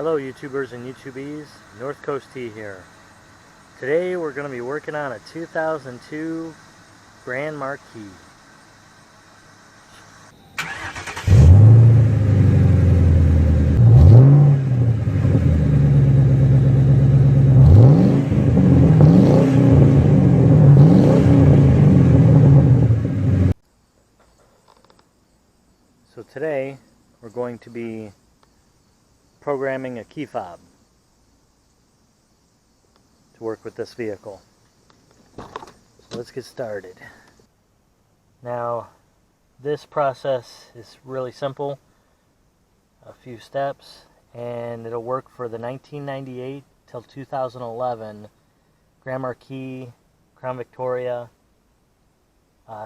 Hello YouTubers and YouTubies, NorthCoastT here. Today we're going to be working on a 2002 Grand Marquis. So today we're going to be programming a key fob to work with this vehicle. So let's get started. Now this process is really simple, a few steps, and it'll work for the 1998 till 2011 Grand Marquis, Crown Victoria,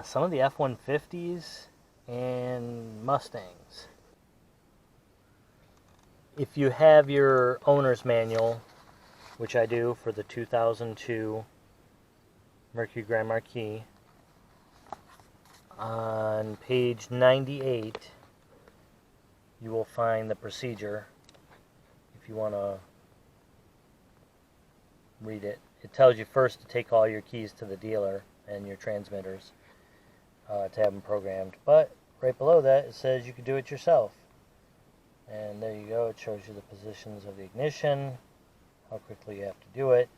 some of the F-150s and Mustangs. If you have your owner's manual, which I do for the 2002 Mercury Grand Marquis, on page 98 you will find the procedure if you want to read it. It tells you first to take all your keys to the dealer and your transmitters to have them programmed, but right below that it says you can do it yourself. And there you go, it shows you the positions of the ignition, how quickly you have to do it.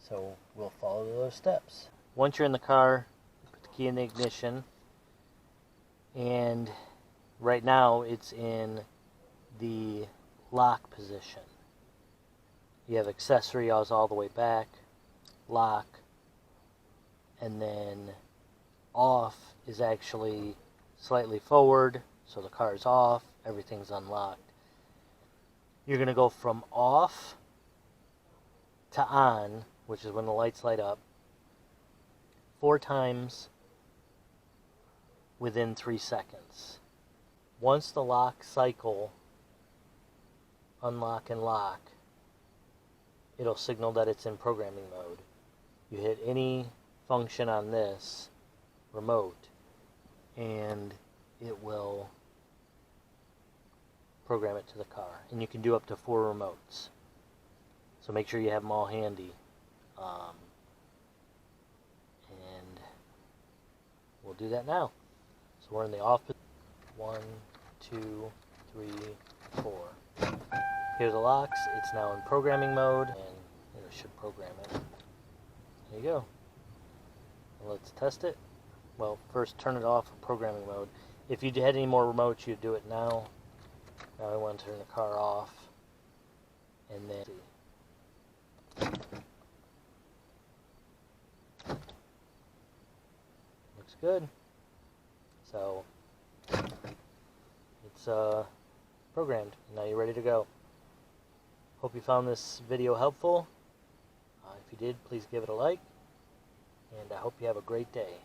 So we'll follow those steps. Once you're in the car, put the key in the ignition, and right now it's in the lock position. You have accessory all the way back, lock, and then off is actually slightly forward. So the car is off, everything's unlocked. You're going to go from off to on, which is when the lights light up, 4 times within 3 seconds. Once the lock cycle, unlock and lock, it'll signal that it's in programming mode. You hit any function on this remote and it will program it to the car, and you can do up to 4 remotes, so make sure you have them all handy. And we'll do that now. So we're in the off position. 1, 2, 3, 4. Here's the locks. It's now in programming mode, and it should program it. There you go. Let's test it. Well, first turn it off in programming mode. If you had any more remotes, you'd do it now. Now I want to turn the car off, and then looks good. So it's programmed. Now you're ready to go. Hope you found this video helpful. If you did, please give it a like, and I hope you have a great day.